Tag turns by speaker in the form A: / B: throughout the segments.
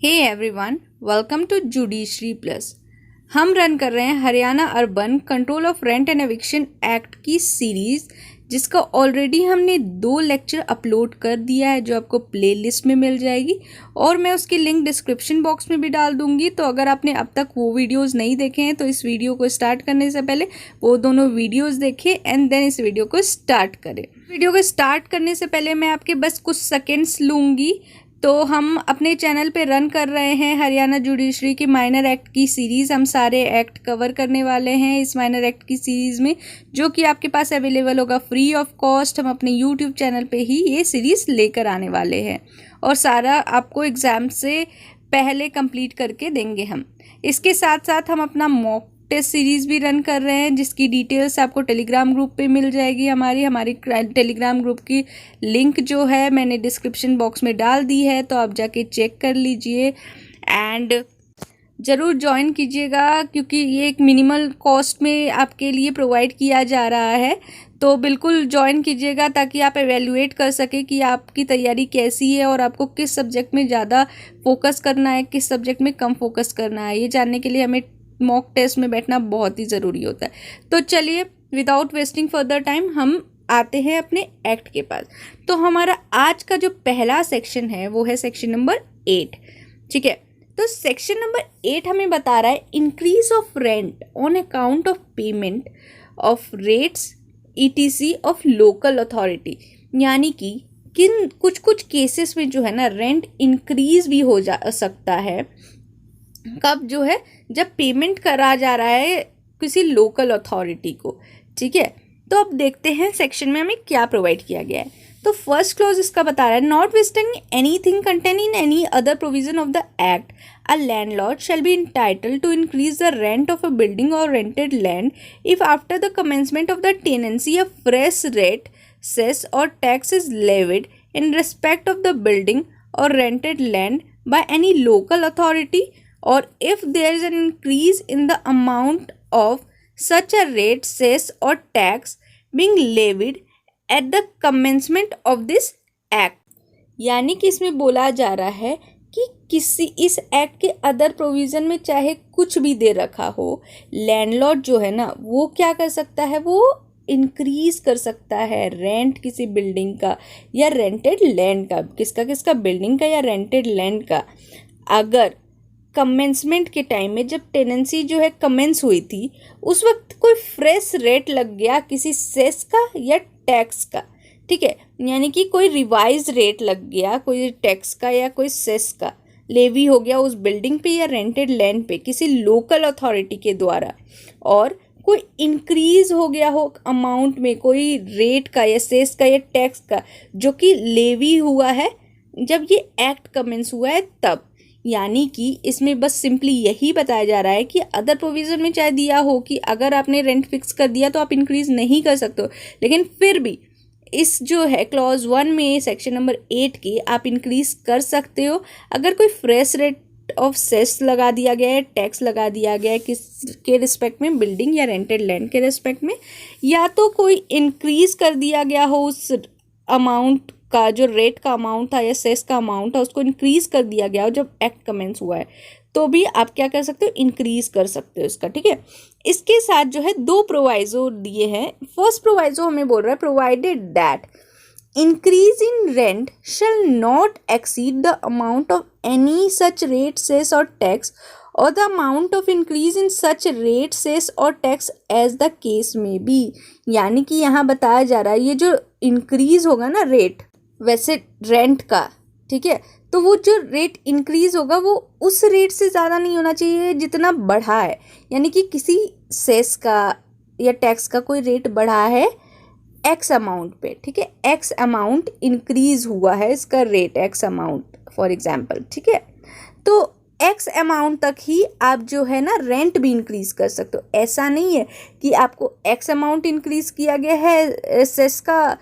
A: Hey everyone, welcome to judiciary plus. हम run कर रहे हैं Haryana urban control of rent and eviction act की सीरीज़, जिसका ऑलरेडी हमने 2 लेक्चर अपलोड कर दिया है जो आपको प्लेलिस्ट में मिल जाएगी और मैं उसकी लिंक डिस्क्रिप्शन बॉक्स में भी डाल दूंगी। तो अगर आपने अब तक वो वीडियोस नहीं देखे हैं तो इस वीडियो को स्टार्ट करने से पहले वो दोनों वीडियोस देखें एंड देन इस वीडियो को स्टार्ट करें। वीडियो को स्टार्ट करने से पहले मैं आपके बस कुछ सेकेंड्स लूँगी। तो हम अपने चैनल पे रन कर रहे हैं हरियाणा जुडिशरी की माइनर एक्ट की सीरीज़। हम सारे एक्ट कवर करने वाले हैं इस माइनर एक्ट की सीरीज़ में, जो कि आपके पास अवेलेबल होगा फ्री ऑफ कॉस्ट। हम अपने यूट्यूब चैनल पे ही ये सीरीज़ लेकर आने वाले हैं और सारा आपको एग्ज़ाम से पहले कंप्लीट करके देंगे हम। इसके साथ साथ हम अपना मॉक टेस्ट सीरीज़ भी रन कर रहे हैं, जिसकी डिटेल्स आपको टेलीग्राम ग्रुप पे मिल जाएगी। हमारी टेलीग्राम ग्रुप की लिंक जो है मैंने डिस्क्रिप्शन बॉक्स में डाल दी है, तो आप जाके चेक कर लीजिए एंड ज़रूर ज्वाइन कीजिएगा, क्योंकि ये एक मिनिमल कॉस्ट में आपके लिए प्रोवाइड किया जा रहा है। तो बिल्कुल ज्वाइन कीजिएगा ताकि आप एवेल्युएट कर सकें कि आपकी तैयारी कैसी है और आपको किस सब्जेक्ट में ज़्यादा फोकस करना है, किस सब्जेक्ट में कम फोकस करना है। ये जानने के लिए हमें मॉक टेस्ट में बैठना बहुत ही ज़रूरी होता है। तो चलिए विदाउट वेस्टिंग फर्दर टाइम हम आते हैं अपने एक्ट के पास। तो हमारा आज का जो पहला सेक्शन है वो है सेक्शन नंबर 8। ठीक है, तो सेक्शन नंबर 8 हमें बता रहा है increase of rent on account of payment of rates etc of local authority. यानी कि किन कुछ केसेस में जो है ना रेंट इंक्रीज भी हो जा सकता है। कब जो है, जब पेमेंट करा जा रहा है किसी लोकल अथॉरिटी को। ठीक है, तो अब देखते हैं सेक्शन में हमें क्या प्रोवाइड किया गया है। तो फर्स्ट क्लॉज इसका बता रहा है, notwithstanding anything contained in any other provision of the act, a landlord shall be entitled to increase the rent of a building or rented land if after the commencement of the tenancy a fresh rate cess or tax is levied in respect of the building or rented land by any local authority, or if there is an increase in the amount of such a rate, cess or tax being levied at the commencement of this act। यानी कि इसमें बोला जा रहा है कि किसी इस एक्ट के अदर प्रोविज़न में चाहे कुछ भी दे रखा हो, लैंडलॉर्ड जो है ना वो क्या कर सकता है, वो इंक्रीज कर सकता है रेंट किसी बिल्डिंग का या रेंटेड लैंड का। किसका बिल्डिंग का या रेंटेड लैंड का। अगर कमेंसमेंट के टाइम में जब टेनेंसी जो है कमेंस हुई थी उस वक्त कोई फ्रेश रेट लग गया किसी सेस का या टैक्स का। ठीक है, यानी कि कोई रिवाइज रेट लग गया कोई टैक्स का या कोई सेस का लेवी हो गया उस बिल्डिंग पे या रेंटेड लैंड पे किसी लोकल अथॉरिटी के द्वारा, और कोई इंक्रीज हो गया हो अमाउंट में कोई रेट का या सेस का या टैक्स का जो कि लेवी हुआ है जब ये एक्ट कमेंस हुआ है तब। यानी कि इसमें बस सिंपली यही बताया जा रहा है कि अदर प्रोविज़न में चाहे दिया हो कि अगर आपने रेंट फिक्स कर दिया तो आप इंक्रीज नहीं कर सकते हो, लेकिन फिर भी इस जो है क्लॉज 1 में सेक्शन नंबर 8 की आप इंक्रीज कर सकते हो अगर कोई फ्रेश रेट ऑफ सेस लगा दिया गया है, टैक्स लगा दिया गया है किसके रिस्पेक्ट में, बिल्डिंग या रेंटेड लैंड के रिस्पेक्ट में, या तो कोई इंक्रीज कर दिया गया हो उस अमाउंट का जो रेट का अमाउंट था या सेस का अमाउंट था उसको इंक्रीज कर दिया गया हो जब एक्ट कमेंस हुआ है, तो भी आप क्या कर सकते हो, इंक्रीज कर सकते हो इसका। ठीक है, इसके साथ जो है 2 प्रोवाइजो दिए हैं। फर्स्ट प्रोवाइजो हमें बोल रहा है, provided that increase in rent shall not exceed the amount of any such rate cess or tax or the amount of increase in such rate cess or tax as the case may be. यानी कि यहाँ बताया जा रहा है ये जो increase होगा ना रेट वैसे रेंट का, ठीक है, तो वो जो रेट इंक्रीज होगा वो उस रेट से ज़्यादा नहीं होना चाहिए जितना बढ़ा है। यानी कि किसी सेस का या टैक्स का कोई रेट बढ़ा है एक्स अमाउंट पे, ठीक है, एक्स अमाउंट इंक्रीज हुआ है इसका rate x amount for example. ठीक है, तो एक्स अमाउंट तक ही आप जो है ना रेंट भी इंक्रीज कर सकते हो। ऐसा नहीं है कि आपको एक्स अमाउंट इंक्रीज किया गया है सेस का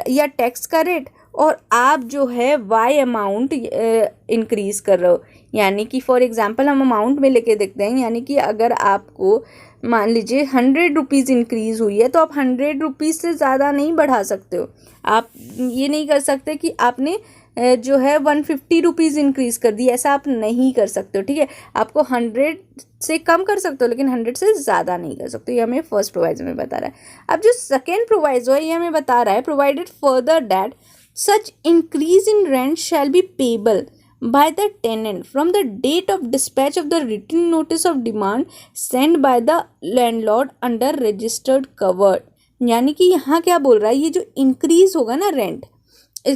A: या टैक्स का रेट और आप जो है वाई अमाउंट इंक्रीज कर रहे हो। यानी कि फॉर एग्जांपल हम अमाउंट में लेके देखते हैं, यानी कि अगर आपको मान लीजिए 100 रुपीज़ इंक्रीज़ हुई है तो आप 100 रुपीज़ से ज़्यादा नहीं बढ़ा सकते हो। आप ये नहीं कर सकते कि आपने जो है 150 रुपीज़ इंक्रीज़ कर दी, ऐसा आप नहीं कर सकते हो, ठीक है। आपको 100 से कम कर सकते हो लेकिन 100 से ज़्यादा नहीं कर सकते, ये हमें फर्स्ट प्रोवाइजो में बता रहा है। अब जो सेकेंड प्रोवाइजो है ये हमें बता रहा है, provided further that such increase in rent shall be payable by the tenant from the date of dispatch of the written notice of demand sent by the landlord under registered covered। यानी कि यहाँ क्या बोल रहा है, ये जो increase होगा ना रेंट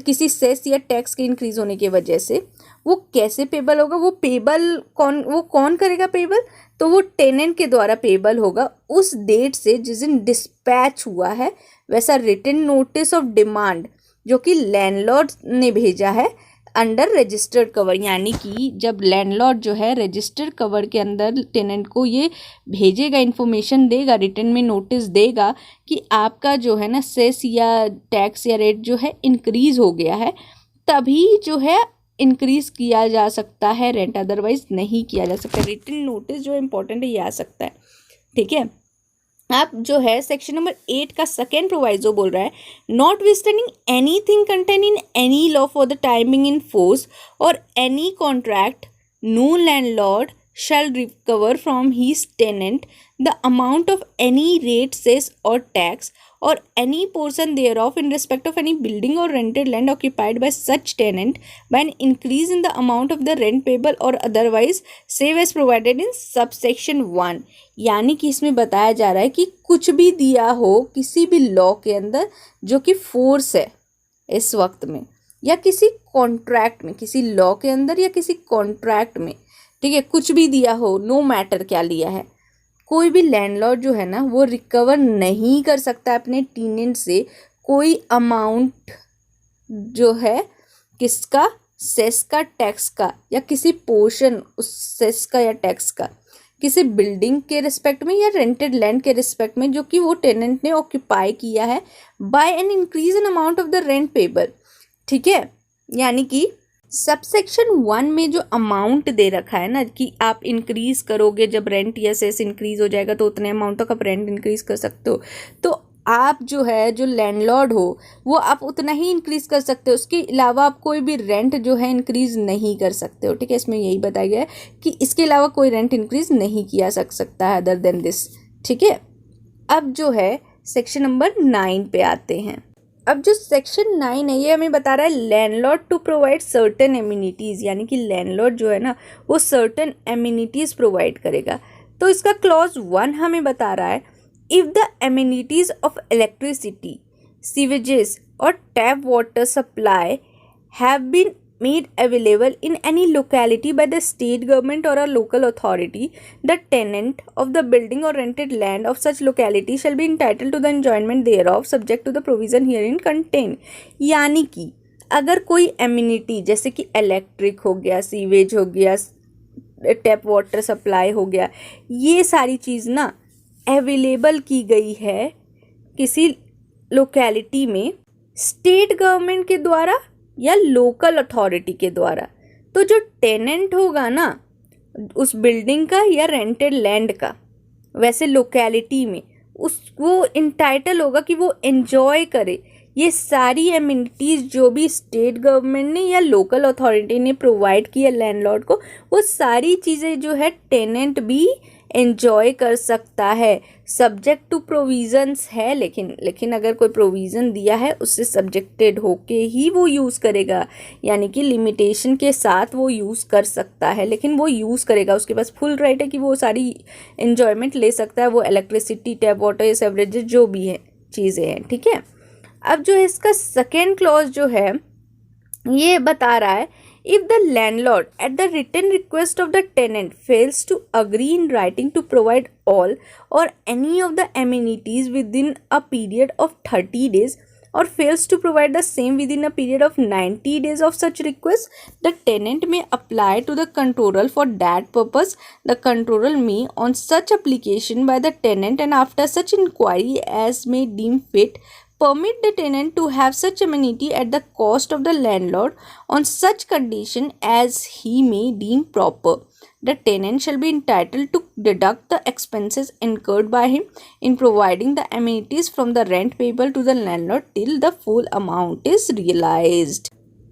A: किसी सेस या टैक्स के इंक्रीज होने की वजह से, वो कैसे पेबल होगा, वो कौन करेगा पेबल, तो वो टेनेंट के द्वारा पेबल होगा उस डेट से जिस दिन डिस्पैच हुआ है वैसा रिटन नोटिस ऑफ डिमांड जो कि लैंडलॉर्ड ने भेजा है अंडर रजिस्टर्ड कवर। यानी कि जब लैंडलॉर्ड जो है रजिस्टर्ड कवर के अंदर टेनेंट को ये भेजेगा, इन्फॉर्मेशन देगा, रिटन में नोटिस देगा कि आपका जो है ना सेस या टैक्स या रेट जो है इंक्रीज हो गया है, तभी जो है इंक्रीज किया जा सकता है रेंट, अदरवाइज नहीं किया जा सकता। रिटन नोटिस जो इम्पोर्टेंट है ये आ सकता है, ठीक है। अब जो है सेक्शन नंबर 8 का सेकेंड प्रोवाइजो बोल रहा है, notwithstanding anything contained in any law for the time being in force or any contract no landlord shall recover from his tenant the amount of any rate, cess or tax or any portion thereof in respect of any building or rented land occupied by such tenant by an increase in the amount of the rent payable or otherwise save as provided in subsection 1। यानी कि इसमें बताया जा रहा है कि कुछ भी दिया हो किसी भी लॉ के अंदर जो कि फोर्स है इस वक्त में, या किसी कॉन्ट्रैक्ट में, किसी लॉ के अंदर या किसी कॉन्ट्रैक्ट में, ठीक है, कुछ भी दिया हो, नो मैटर क्या लिया है, कोई भी लैंडलॉर्ड जो है ना वो रिकवर नहीं कर सकता अपने टेनेंट से कोई अमाउंट जो है किसका, सेस का, टैक्स का, या किसी पोर्शन उस सेस का या टैक्स का किसी बिल्डिंग के रिस्पेक्ट में या रेंटेड लैंड के रिस्पेक्ट में जो कि वो टेनेंट ने ऑक्यूपाई किया है by an increase in amount of the rent payable, ठीक है। यानी कि सबसेक्शन 1 में जो अमाउंट दे रखा है ना कि आप इंक्रीज करोगे, जब रेंट या सेस इंक्रीज हो जाएगा तो उतने अमाउंट तक आप रेंट इंक्रीज कर सकते हो, तो आप जो है जो लैंडलॉर्ड हो वो आप उतना ही इंक्रीज कर सकते हो, उसके अलावा आप कोई भी रेंट जो है इंक्रीज नहीं कर सकते हो, ठीक है। इसमें यही बताया गया है कि इसके अलावा कोई रेंट इंक्रीज नहीं किया सकता है अदर देन दिस, ठीक है। अब जो है सेक्शन नंबर 9 पे आते हैं। अब जो सेक्शन 9 है ये हमें बता रहा है landlord to provide certain amenities, यानी कि लैंडलॉर्ड जो है ना वो सर्टेन एमिनिटीज़ प्रोवाइड करेगा। तो इसका क्लॉज 1 हमें बता रहा है, if the amenities of electricity, sewages or tap water supply have been made available in any locality by the state government or a local authority, the tenant of the building or rented land of such locality shall be entitled to the enjoyment thereof subject to the provision herein contained। यानी कि अगर कोई amenity जैसे कि electric हो गया, sewage हो गया, टैप वाटर सप्लाई हो गया, ये सारी चीज़ ना अवेलेबल की गई है किसी लोकेलिटी में स्टेट गवर्नमेंट के द्वारा या लोकल अथॉरिटी के द्वारा, तो जो टेनेंट होगा ना उस बिल्डिंग का या रेंटेड लैंड का वैसे लोकेलिटी में वो इंटाइटल होगा कि वो एंजॉय करे ये सारी एमिनिटीज़ जो भी स्टेट गवर्नमेंट ने या लोकल अथॉरिटी ने प्रोवाइड किया लैंडलॉर्ड को, वो सारी चीज़ें जो है टेनेंट भी एंजॉय कर सकता है, सब्जेक्ट टू प्रोविजंस है। लेकिन अगर कोई प्रोविज़न दिया है उससे सब्जेक्टेड होके ही वो यूज़ करेगा, यानी कि लिमिटेशन के साथ वो यूज़ कर सकता है, लेकिन वो यूज़ करेगा, उसके पास फुल राइट है कि वो सारी एंजॉयमेंट ले सकता है, वो इलेक्ट्रिसिटी, टैप वाटर, ये सेवरेजेस जो भी है चीज़ें हैं, ठीक है। अब जो है इसका सेकेंड क्लॉज जो है ये बता रहा है, if the landlord at the written request of the tenant fails to agree in writing to provide all or any of the amenities within a period of 30 days or fails to provide the same within a period of 90 days of such request, the tenant may apply to the controller for that purpose. The controller may on such application by the tenant and after such inquiry as may deem fit permit the tenant to have such amenity at the cost of the landlord on such condition as he may deem proper. The tenant shall be entitled to deduct the expenses incurred by him in providing the amenities from the rent payable to the landlord till the full amount is realized।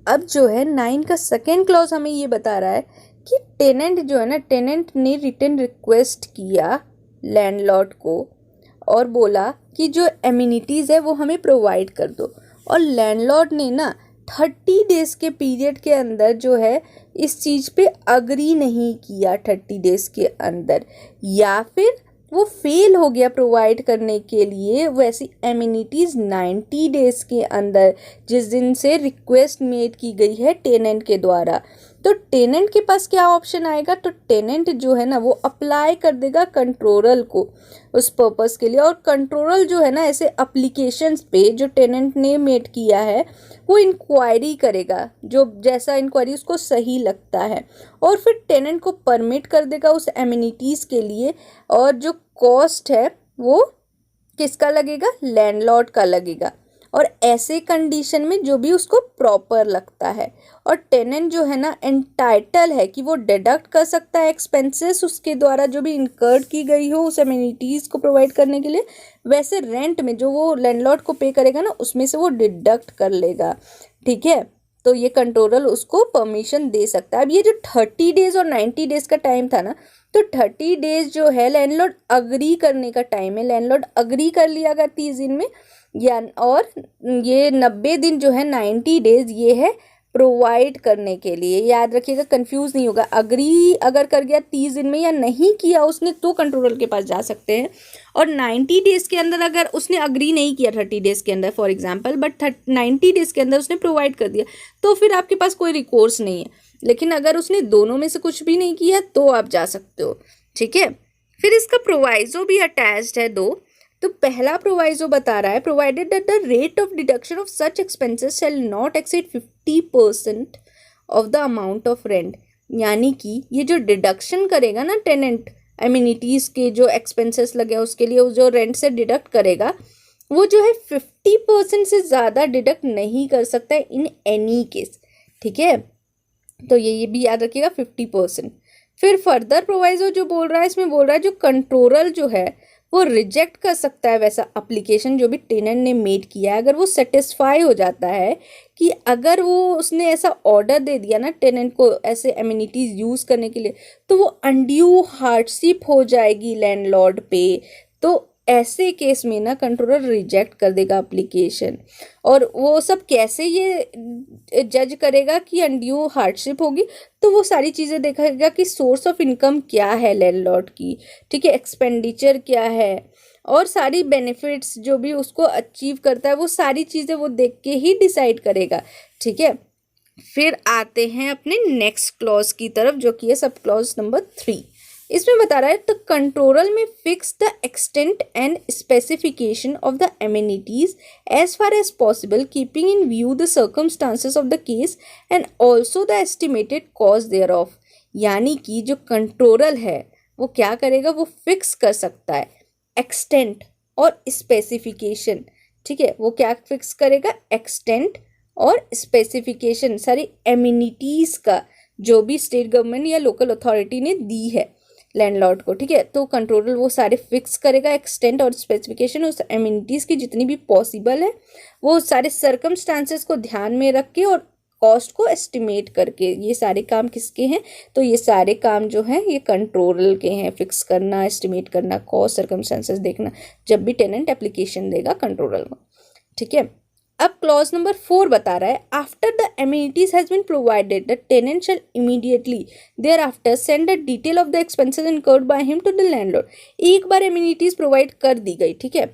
A: अब जो है 9 का second clause हमें ये बता रहा है कि टेनेंट जो है ना, टेनेंट ने रिटन रिक्वेस्ट किया लैंडलॉर्ड को और बोला कि जो एमिनिटीज़ है वो हमें प्रोवाइड कर दो, और लैंडलॉर्ड ने ना 30 डेज़ के पीरियड के अंदर जो है इस चीज़ पे अग्री नहीं किया 30 डेज़ के अंदर, या फिर वो फेल हो गया प्रोवाइड करने के लिए वैसी एमिनिटीज़ 90 डेज़ के अंदर जिस दिन से रिक्वेस्ट मेड की गई है टेनेंट के द्वारा। तो टेनेंट के पास क्या ऑप्शन आएगा, तो टेनेंट जो है ना वो अप्लाई कर देगा कंट्रोलर को उस पर्पस के लिए, और कंट्रोलर जो है ना ऐसे एप्लीकेशंस पे जो टेनेंट ने मेड किया है वो इंक्वायरी करेगा, जो जैसा इंक्वायरी उसको सही लगता है, और फिर टेनेंट को परमिट कर देगा उस एमिनिटीज़ के लिए, और जो कॉस्ट है वो किसका लगेगा, लैंडलॉर्ड का लगेगा, और ऐसे कंडीशन में जो भी उसको प्रॉपर लगता है। और टेनेंट जो है ना एंटाइटल है कि वो डिडक्ट कर सकता है एक्सपेंसेस उसके द्वारा जो भी इनकर्ड की गई हो उस एमिनिटीज़ को प्रोवाइड करने के लिए, वैसे रेंट में जो वो लैंडलॉर्ड को पे करेगा ना उसमें से वो डिडक्ट कर लेगा, ठीक है। तो ये कंट्रोलर उसको परमिशन दे सकता है। अब ये जो 30 डेज़ और 90 डेज़ का टाइम था ना, तो 30 डेज़ जो है लैंडलॉर्ड अग्री करने का टाइम है, लैंडलॉर्ड अग्री कर लिया अगर 30 दिन में, या और ये 90 दिन जो है 90 डेज़ ये है प्रोवाइड करने के लिए। याद रखिएगा, कंफ्यूज नहीं होगा, अग्री अगर कर गया 30 दिन में या नहीं किया उसने तो कंट्रोलर के पास जा सकते हैं, और 90 डेज़ के अंदर अगर उसने अग्री नहीं किया 30 डेज़ के अंदर फॉर एग्जांपल, बट 90 डेज़ के अंदर उसने प्रोवाइड कर दिया तो फिर आपके पास कोई रिकोर्स नहीं है। लेकिन अगर उसने दोनों में से कुछ भी नहीं किया तो आप जा सकते हो, ठीक है। फिर इसका प्रोवाइजो भी अटैच्ड है दो। तो पहला प्रोवाइजो बता रहा है, provided that the rate of deduction of such expenses shell not exceed 50% of the amount of rent. यानी कि ये जो डिडक्शन करेगा ना टेनेंट एमिनिटीज़ के जो एक्सपेंसेस लगे उसके लिए वो जो रेंट से डिडक्ट करेगा वो जो है 50% से ज़्यादा डिडक्ट नहीं कर सकता है इन एनी केस, ठीक है। तो ये भी याद रखिएगा 50%। फिर फर्दर प्रोवाइजो जो बोल रहा है इसमें बोल रहा है जो कंट्रोलर जो है वो रिजेक्ट कर सकता है वैसा एप्लीकेशन जो भी टेनेंट ने मेड किया है, अगर वो सेटिस्फाई हो जाता है कि अगर वो उसने ऐसा ऑर्डर दे दिया ना टेनेंट को ऐसे एमिनिटीज़ यूज़ करने के लिए तो वो अनड्यू हार्डशिप हो जाएगी लैंडलॉर्ड पे। तो ऐसे केस में ना कंट्रोलर रिजेक्ट कर देगा एप्लीकेशन, और वो सब कैसे ये जज करेगा कि अनड्यू हार्डशिप होगी, तो वो सारी चीज़ें देखेगा कि सोर्स ऑफ इनकम क्या है लैंडलॉर्ड की, ठीक है, एक्सपेंडिचर क्या है, और सारी बेनिफिट्स जो भी उसको अचीव करता है वो सारी चीज़ें वो देख के ही डिसाइड करेगा, ठीक है। फिर आते हैं अपने नेक्स्ट क्लॉज की तरफ जो कि है सब क्लॉज नंबर 3। इसमें बता रहा है the controller may fix the extent and specification of the amenities as far as possible keeping in view the circumstances of the case and also the estimated cost thereof. यानी कि जो controller है वो क्या करेगा, वो fix कर सकता है एक्सटेंट और स्पेसिफिकेशन, ठीक है। वो क्या फिक्स करेगा, एक्सटेंट और स्पेसिफिकेशन सारी एमिनिटीज़ का जो भी स्टेट गवर्नमेंट या लोकल अथॉरिटी ने दी है लैंडलॉर्ड को, ठीक है। तो कंट्रोलर वो सारे फिक्स करेगा एक्सटेंट और स्पेसिफिकेशन उस एमिनिटीज़ की जितनी भी पॉसिबल है, वो सारे सर्कमस्टांसेस को ध्यान में रख के और कॉस्ट को एस्टिमेट करके। ये सारे काम किसके हैं, तो ये सारे काम जो हैं ये कंट्रोलर के हैं, फिक्स करना, एस्टिमेट करना, कॉस्ट, सर्कमस्टांसेस देखना जब भी टेनेंट एप्लीकेशन देगा कंट्रोलर को, ठीक है। अब क्लॉज नंबर 4 बता रहा है after the amenities has been provided the tenant shall immediately thereafter send the detail of the expenses incurred by him to the landlord. एक बार एमिनिटीज प्रोवाइड कर दी गई, ठीक है,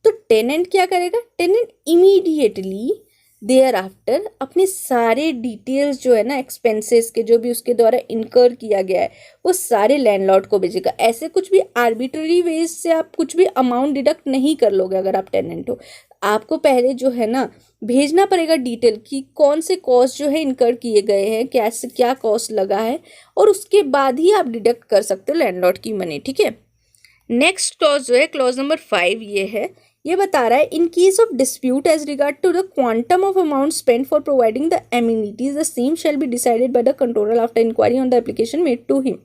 A: तो टेनेंट क्या करेगा, टेनेंट इमीडिएटली देयर आफ्टर अपने सारे डिटेल्स जो है ना एक्सपेंसेस के जो भी उसके द्वारा इनकर किया गया है वो सारे लैंडलॉर्ड को भेजेगा। ऐसे कुछ भी आर्बिट्ररी वेज से आप कुछ भी अमाउंट डिडक्ट नहीं कर लोगे अगर आप टेनेंट हो। आपको पहले जो है ना भेजना पड़ेगा डिटेल कि कौन से कॉस्ट जो है इनकर किए गए हैं, कैसे क्या कॉस्ट लगा है, और उसके बाद ही आप डिडक्ट कर सकते हो लैंडलॉर्ड की मनी, ठीक है। नेक्स्ट क्लॉज जो है क्लॉज नंबर 5 ये है, ये बता रहा है in case of dispute as regard to the quantum of amount spend for providing the amenities the same shall be decided by the controller after inquiry on the application made to him.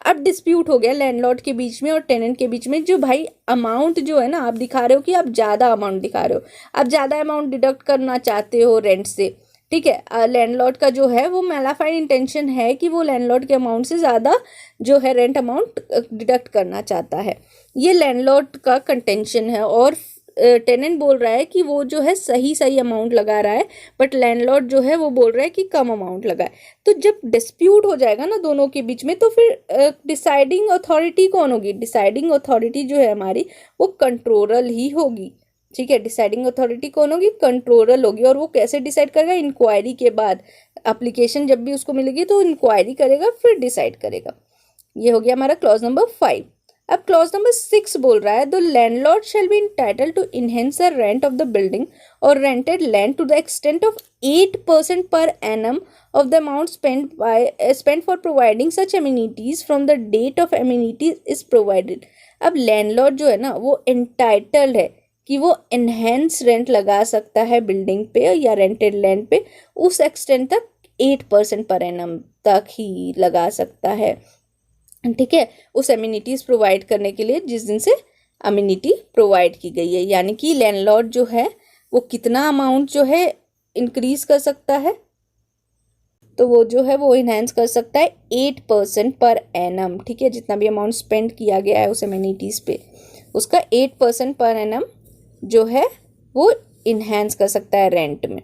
A: अब dispute हो गया landlord के बीच में और tenant के बीच में, जो भाई अमाउंट जो है ना आप दिखा रहे हो कि आप ज़्यादा अमाउंट दिखा रहे हो, आप ज़्यादा अमाउंट डिडक्ट करना चाहते हो रेंट से, ठीक है। लैंडलॉर्ड का जो है वो मैलाफाइड इंटेंशन है कि वो लैंडलॉर्ड के अमाउंट से ज़्यादा जो है रेंट अमाउंट डिडक्ट करना चाहता है, ये लैंडलॉर्ड का कंटेंशन है। और टेनेंट बोल रहा है कि वो जो है सही सही अमाउंट लगा रहा है, बट लैंडलॉर्ड जो है वो बोल रहा है कि कम अमाउंट लगाए। तो जब डिस्प्यूट हो जाएगा ना दोनों के बीच में, तो फिर डिसाइडिंग अथॉरिटी कौन होगी? डिसाइडिंग अथॉरिटी जो है हमारी वो कंट्रोलर ही होगी। ठीक है, डिसाइडिंग अथॉरिटी कौन होगी? कंट्रोलर होगी। और वो कैसे डिसाइड करेगा? इंक्वायरी के बाद। एप्लीकेशन जब भी उसको मिलेगी तो इंक्वायरी करेगा, फिर डिसाइड करेगा। ये हो गया हमारा क्लॉज नंबर 5। अब क्लॉज नंबर 6 बोल रहा है the landlord shall be entitled to enhance the rent of the building or rented land to the extent of 8% per annum of the amount spent for providing such amenities from the date of amenities is provided. अब landlord जो है ना वो entitled है कि वो enhance rent लगा सकता है बिल्डिंग पे या रेंटेड लैंड पे, उस एक्सटेंट तक 8% पर एनम तक ही लगा सकता है। ठीक है, उस एमिनिटीज प्रोवाइड करने के लिए जिस दिन से एमिनिटी प्रोवाइड की गई है। यानी कि लैंडलॉर्ड जो है वो कितना अमाउंट जो है इंक्रीज कर सकता है? तो वो जो है वो इनहेंस कर सकता है 8% पर एनम। ठीक है, जितना भी अमाउंट स्पेंड किया गया है उस एमिनिटीज पे, उसका 8% पर एनम जो है वो इनहेंस कर सकता है रेंट में।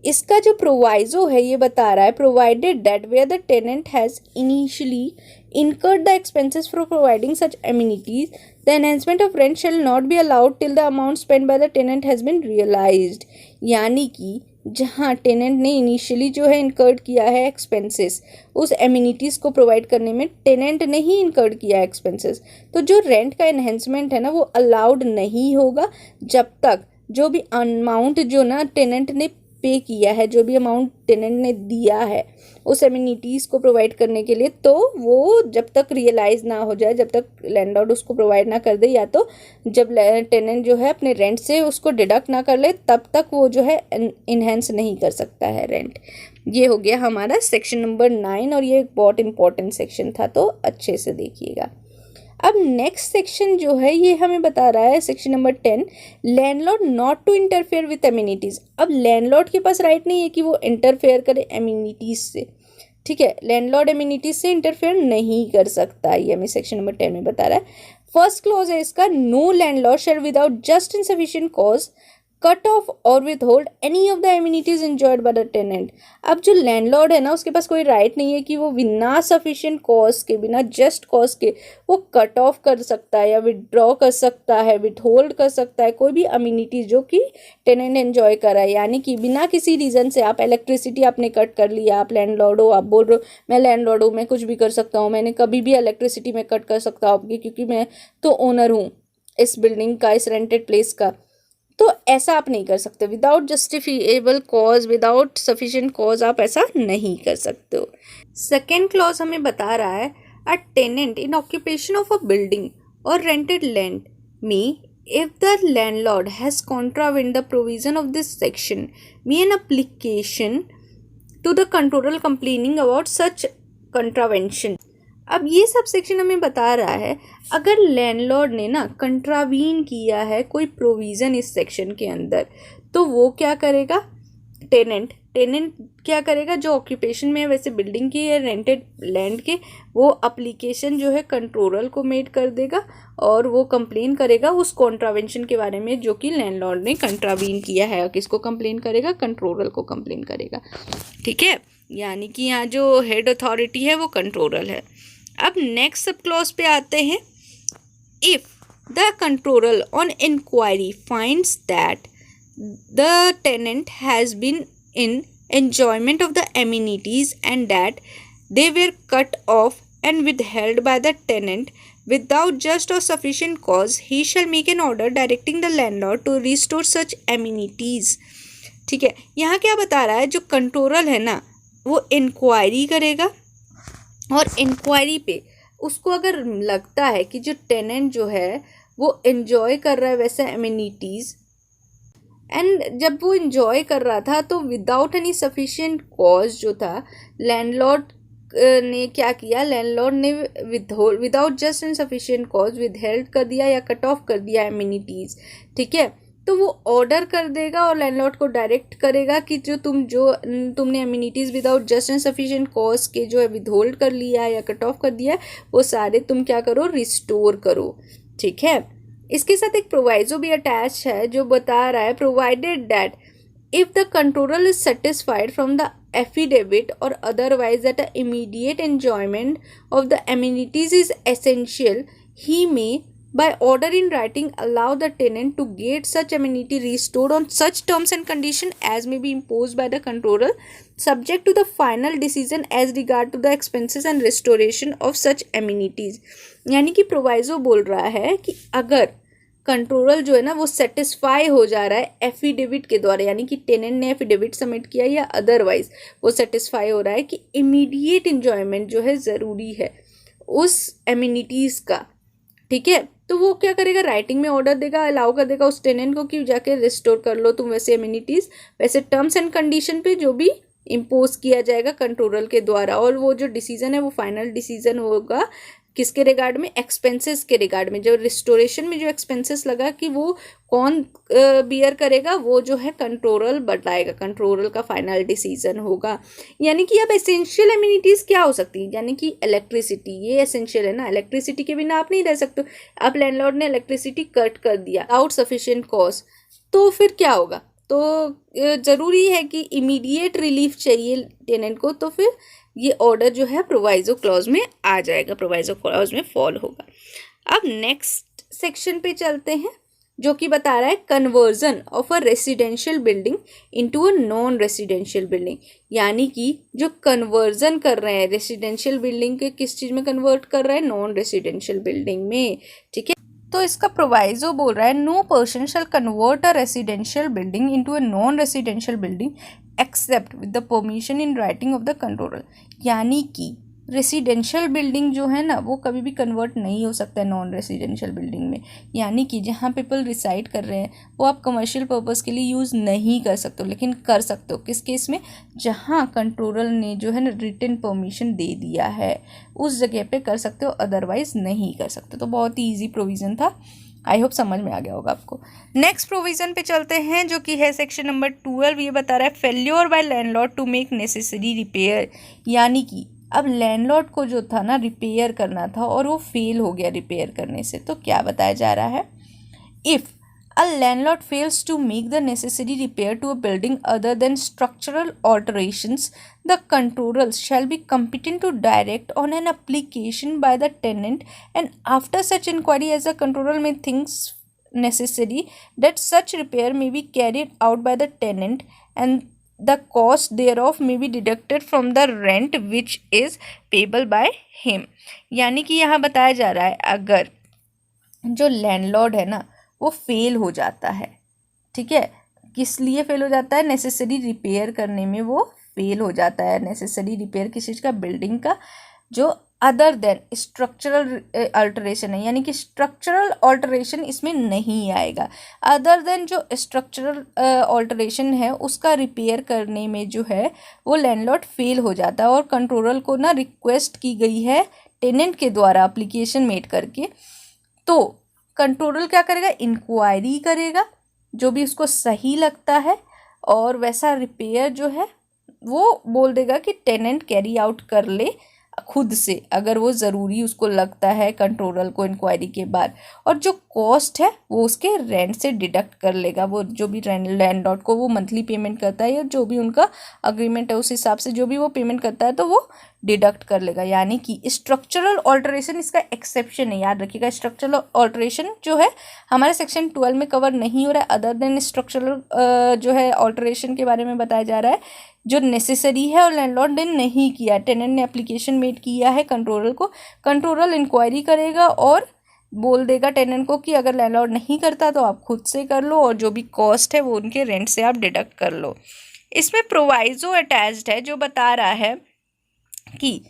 A: इसका जो प्रोवाइजो है ये बता रहा है provided that where the tenant has initially incurred the expenses for providing such amenities, the enhancement of rent shall not be allowed till the amount spent by the tenant has been realized। यानी कि जहाँ tenant ने initially जो है incurred किया है expenses उस amenities को प्रोवाइड करने में, टेनेंट ने ही इनकर्ड किया है एक्सपेंसेस, तो जो रेंट का एनहेंसमेंट है ना वो अलाउड नहीं होगा जब तक जो भी अमाउंट जो ना टेनेंट ने पे किया है, जो भी अमाउंट टेनेंट ने दिया है उस एमिनिटीज़ को प्रोवाइड करने के लिए, तो वो जब तक रियलाइज़ ना हो जाए, जब तक लैंडलॉर्ड उसको प्रोवाइड ना कर दे, या तो जब टेनेंट जो है अपने रेंट से उसको डिडक्ट ना कर ले, तब तक वो जो है इनहेंस नहीं कर सकता है रेंट। ये हो गया हमारा सेक्शन नंबर 9 और ये एक बहुत इंपॉर्टेंट सेक्शन था, तो अच्छे से देखिएगा। अब नेक्स्ट सेक्शन जो है ये हमें बता रहा है section number 10, landlord not to interfere with amenities. अब लैंडलॉर्ड के पास राइट नहीं है कि वो इंटरफेयर करे एमिनिटीज़ से। ठीक है, लैंडलॉर्ड एमिनिटीज से इंटरफेयर नहीं कर सकता, ये हमें सेक्शन नंबर 10 में बता रहा है। फर्स्ट क्लॉज है इसका, no landlord shall without just and sufficient cause cut off or withhold any of the amenities enjoyed by the tenant. अब जो लैंडलॉर्ड है ना उसके पास कोई राइट नहीं है कि वो बिना सफिशिएंट कॉज के, बिना जस्ट कॉज के वो कट ऑफ कर सकता है या विदड्रॉ कर सकता है, विद होल्ड कर सकता है कोई भी अम्यूनिटीज जो कि टेनेंट एंजॉय कर रहा है। यानी कि बिना किसी रीज़न से, आप इलेक्ट्रिसिटी आपने कट कर लिया, आप लैंडलॉर्ड हो, आप बोल रहे हो मैं लैंडलॉर्ड हूँ, मैं कुछ भी कर सकता हूँ, मैंने कभी भी इलेक्ट्रिसिटी में कट कर सकता हूँ क्योंकि मैं तो ओनर हूँ इस बिल्डिंग का, इस रेंटेड प्लेस का। तो ऐसा आप नहीं कर सकते, without justifiable cause, without sufficient cause आप ऐसा नहीं कर सकते हो। सेकेंड क्लॉज हमें बता रहा है a tenant in occupation of a building or rented land में if the landlord has contravened the provision of this section make an application to the controller complaining about such contravention। अब ये sub section हमें बता रहा है अगर landlord ने ना कंट्रावीन किया है कोई प्रोविज़न इस सेक्शन के अंदर, तो वो क्या करेगा? टेनेंट क्या करेगा? जो ऑक्यूपेशन में है वैसे बिल्डिंग की या रेंटेड लैंड के, वो एप्लीकेशन जो है कंट्रोलर को मेड कर देगा और वो कंप्लेन करेगा उस कॉन्ट्रावेंशन के बारे में जो कि लैंडलॉर्ड ने कंट्रावीन किया है। किसको कंप्लेन करेगा? कंट्रोलर को कंप्लेन करेगा। ठीक है, यानी कि यहाँ जो हेड अथॉरिटी है वो कंट्रोलर है। अब नेक्स्ट सब क्लॉज पे आते हैं, if the controller on inquiry finds that the tenant has been in enjoyment of the amenities and that they were cut off and withheld by the tenant without just or sufficient cause, he shall make an order directing the landlord to restore such amenities। ठीक है, यहाँ क्या बता रहा है? जो controller है ना वो इंक्वायरी करेगा और इंक्वायरी पे उसको अगर लगता है कि जो टेनेंट जो है वो एंजॉय कर रहा है वैसे एमिनिटीज़, एंड जब वो इन्जॉय कर रहा था तो विदाउट एनी सफिशिएंट कॉज जो था लैंडलॉर्ड ने क्या किया? लैंडलॉर्ड ने without just and sufficient cause withheld कर दिया या कट ऑफ कर दिया एमिनिटीज़। ठीक है, तो वो ऑर्डर कर देगा और लैंडलॉर्ड को डायरेक्ट करेगा कि जो तुमने amenities without just and sufficient cause के जो है विदहोल्ड कर लिया है या कट ऑफ कर दिया है, वो सारे तुम क्या करो, रिस्टोर करो। ठीक है, इसके साथ एक प्रोवाइजो भी अटैच है जो बता रहा है, provided that if the controller is satisfied from the affidavit or otherwise that the immediate enjoyment of the amenities is essential, he may by order in writing allow the tenant to get such amenity restored on such terms and condition as may be imposed by the controller, subject to the final decision as regard to the expenses and restoration of such amenities। यानी कि proviso बोल रहा है कि अगर controller जो है ना वो सेटिस्फाई हो जा रहा है एफिडेविट के द्वारा, यानी कि टेनेंट ने एफिडेविट सबमिट किया या अदरवाइज वो सेटिस्फाई हो रहा है कि इमीडिएट इंजॉयमेंट जो है ज़रूरी है उस एमिनिटीज़ का, ठीक है, तो वो क्या करेगा, राइटिंग में ऑर्डर देगा, अलाउ कर देगा उस टेनेंट को कि जाके रिस्टोर कर लो तुम वैसे एमिनिटीज़, वैसे टर्म्स एंड कंडीशन पे जो भी इम्पोज किया जाएगा कंट्रोलर के द्वारा। और वो जो डिसीजन है वो फाइनल डिसीजन होगा किसके रिगार्ड में, एक्सपेंसेस के रिगार्ड में। जो रिस्टोरेशन में जो एक्सपेंसेस लगा कि वो कौन बियर करेगा, वो जो है कंट्रोलर बताएगा, कंट्रोलर का फाइनल डिसीजन होगा। यानी कि अब एसेंशियल एमिनिटीज़ क्या हो सकती है, यानी कि इलेक्ट्रिसिटी, ये एसेंशियल है ना, इलेक्ट्रिसिटी के बिना आप नहीं रह सकते। अब लैंडलॉर्ड ने इलेक्ट्रिसिटी कट कर दिया विदाउट सफिशिएंट कॉज, तो फिर क्या होगा, तो ज़रूरी है कि इमीडिएट रिलीफ चाहिए टेनेंट को, तो फिर ये ऑर्डर जो है प्रोवाइजो क्लॉज में आ जाएगा, प्रोवाइजो क्लॉज में फॉल होगा। अब नेक्स्ट सेक्शन पे चलते हैं जो कि बता रहा है conversion of a residential building into a non residential building. यानी कि जो कन्वर्जन कर रहे हैं रेसिडेंशियल बिल्डिंग के किस चीज़ में कन्वर्ट कर रहा है, नॉन रेसिडेंशियल बिल्डिंग में। ठीक है, तो इसका प्रोवाइजो बोल रहा है no person shall convert a residential building into a non residential building except with the permission in writing of the controller. यानी कि रेसिडेंशियल बिल्डिंग जो है ना वो कभी भी कन्वर्ट नहीं हो सकता है नॉन रेसिडेंशियल बिल्डिंग में। यानी कि जहाँ पीपल रिसाइड कर रहे हैं वो आप कमर्शियल पर्पज़ के लिए यूज़ नहीं कर सकते हो, लेकिन कर सकते हो किस केस में, जहाँ कंट्रोलर ने जो है ना रिटन परमिशन दे दिया है उस जगह पे कर सकते हो, अदरवाइज नहीं कर सकते। तो बहुत ही ईजी प्रोविज़न था, आई होप समझ में आ गया होगा आपको। नेक्स्ट प्रोविज़न पे चलते हैं जो कि है सेक्शन नंबर 12। ये बता रहा है failure by landlord to make necessary repair. यानी कि अब लैंडलॉर्ड को जो था ना रिपेयर करना था और वो फेल हो गया रिपेयर करने से, तो क्या बताया जा रहा है, if a landlord fails to make the necessary repair to a building other than structural alterations, the controllers shall be competent to direct on an application by the tenant, and after such inquiry as the controller may think necessary that such repair may be carried out by the tenant and the cost thereof may be deducted from the rent which is payable by him। यानी कि यहाँ बताया जा रहा है अगर जो landlord है ना वो फेल हो जाता है, ठीक है, किस लिए फेल हो जाता है, नेसेसरी रिपेयर करने में वो फेल हो जाता है। नेसेसरी रिपेयर किस चीज़ का, बिल्डिंग का, जो अदर देन स्ट्रक्चरल अल्टरेशन है, यानी कि स्ट्रक्चरल अल्टरेशन इसमें नहीं आएगा। अदर देन जो स्ट्रक्चरल अल्टरेशन है उसका रिपेयर करने में जो है वो लैंडलॉर्ड फेल हो जाता है और कंट्रोलर को ना रिक्वेस्ट की गई है टेनेंट के द्वारा एप्लीकेशन मेड करके, तो कंट्रोलर क्या करेगा, इंक्वायरी करेगा जो भी उसको सही लगता है और वैसा रिपेयर जो है वो बोल देगा कि टेनेंट कैरी आउट कर ले खुद से, अगर वो ज़रूरी उसको लगता है कंट्रोलर को इंक्वायरी के बाद, और जो कॉस्ट है वो उसके रेंट से डिडक्ट कर लेगा। वो जो भी लैंडलॉर्ड को वो मंथली पेमेंट करता है या जो भी उनका अग्रीमेंट है उस हिसाब से जो भी वो पेमेंट करता है तो वो डिडक्ट कर लेगा। यानी कि स्ट्रक्चरल ऑल्टरेशन इसका एक्सेप्शन है, याद रखिएगा। स्ट्रक्चरल ऑल्टरेशन जो है हमारे सेक्शन 12 में कवर नहीं हो रहा है। अदर देन स्ट्रक्चरल जो है ऑल्टरेशन के बारे में बताया जा रहा है जो नेसेसरी है और लैंडलॉर्ड ने नहीं किया, टेनेंट ने एप्लीकेशन मेड किया है कंट्रोलर को, कंट्रोलर इंक्वायरी करेगा और बोल देगा टेनेंट को कि अगर लैंडलॉर्ड नहीं करता तो आप खुद से कर लो और जो भी कॉस्ट है वो उनके रेंट से आप डिडक्ट कर लो। इसमें प्रोवाइजो अटैच्ड है जो बता रहा है कि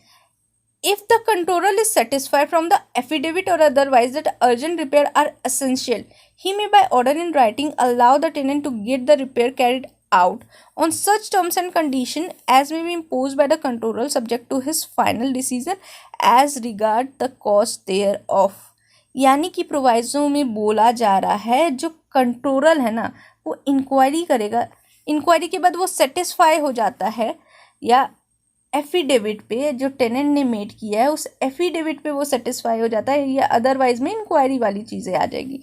A: if the controller is satisfied from the affidavit or otherwise that urgent repair are essential, he may by order in writing allow the tenant to get the repair carried out on such terms and condition as may be imposed by the controller subject to his final decision as regard the cost thereof। यानी कि proviso में बोला जा रहा है जो controller है ना वो इंक्वायरी करेगा, इंक्वायरी के बाद वो सेटिस्फाई हो जाता है या एफिडेविट पे जो टेनेंट ने मेड किया है उस एफिडेविट पे वो सेटिस्फाई हो जाता है, या अदरवाइज में इंक्वायरी वाली चीज़ें आ जाएगी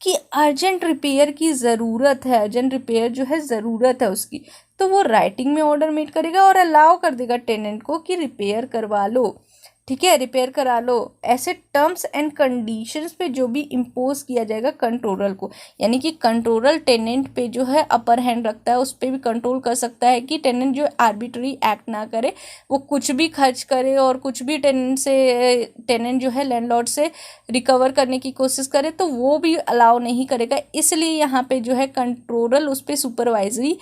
A: कि अर्जेंट रिपेयर की ज़रूरत है, अर्जेंट रिपेयर जो है ज़रूरत है उसकी, तो वो राइटिंग में ऑर्डर मेड करेगा और अलाउ कर देगा टेनेंट को कि रिपेयर करवा लो, ठीक है, रिपेयर करा लो। ऐसे टर्म्स एंड कंडीशंस पे जो भी इम्पोज किया जाएगा कंट्रोलर को, यानी कि कंट्रोलर टेनेंट पे जो है अपर हैंड रखता है, उस पर भी कंट्रोल कर सकता है कि टेनेंट जो आर्बिट्री एक्ट ना करे, वो कुछ भी खर्च करे और कुछ भी टेनेंट जो है लैंडलॉर्ड से रिकवर करने की कोशिश करे तो वो भी अलाउ नहीं करेगा। इसलिए यहाँ पे जो है कंट्रोलर उस पर सुपरवाइजरी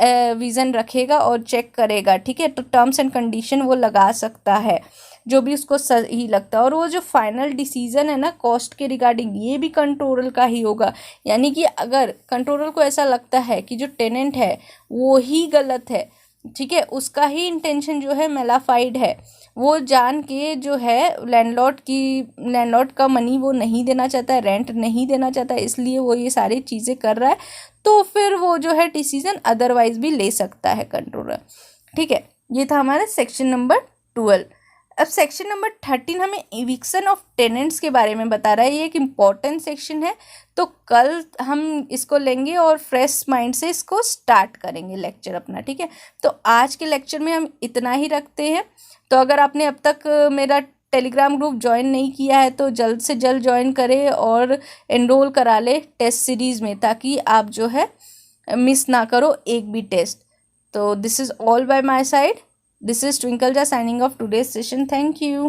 A: विज़न रखेगा और चेक करेगा, ठीक है। तो टर्म्स एंड कंडीशन वो लगा सकता है जो भी उसको सही लगता है, और वो जो फाइनल डिसीजन है ना कॉस्ट के रिगार्डिंग ये भी कंट्रोलर का ही होगा। यानी कि अगर कंट्रोलर को ऐसा लगता है कि जो टेनेंट है वो ही गलत है, ठीक है, उसका ही इंटेंशन जो है मेलाफाइड है, वो जान के जो है लैंडलॉर्ड का मनी वो नहीं देना चाहता है, रेंट नहीं देना चाहता है, इसलिए वो ये सारी चीज़ें कर रहा है, तो फिर वो जो है डिसीजन अदरवाइज भी ले सकता है कंट्रोलर, ठीक है। ये था हमारा सेक्शन नंबर 12। अब सेक्शन नंबर 13 हमें इविक्शन ऑफ टेनेंट्स के बारे में बता रहा है। ये एक इम्पॉर्टेंट सेक्शन है, तो कल हम इसको लेंगे और फ्रेश माइंड से इसको स्टार्ट करेंगे लेक्चर अपना, ठीक है। तो आज के लेक्चर में हम इतना ही रखते हैं। तो अगर आपने अब तक मेरा टेलीग्राम ग्रुप ज्वाइन नहीं किया है तो जल्द से जल्द ज्वाइन करें और एनरोल करा ले टेस्ट सीरीज़ में, ताकि आप जो है मिस ना करो एक भी टेस्ट। तो this is all by my side. This is Twinkle signing off today's session. Thank you.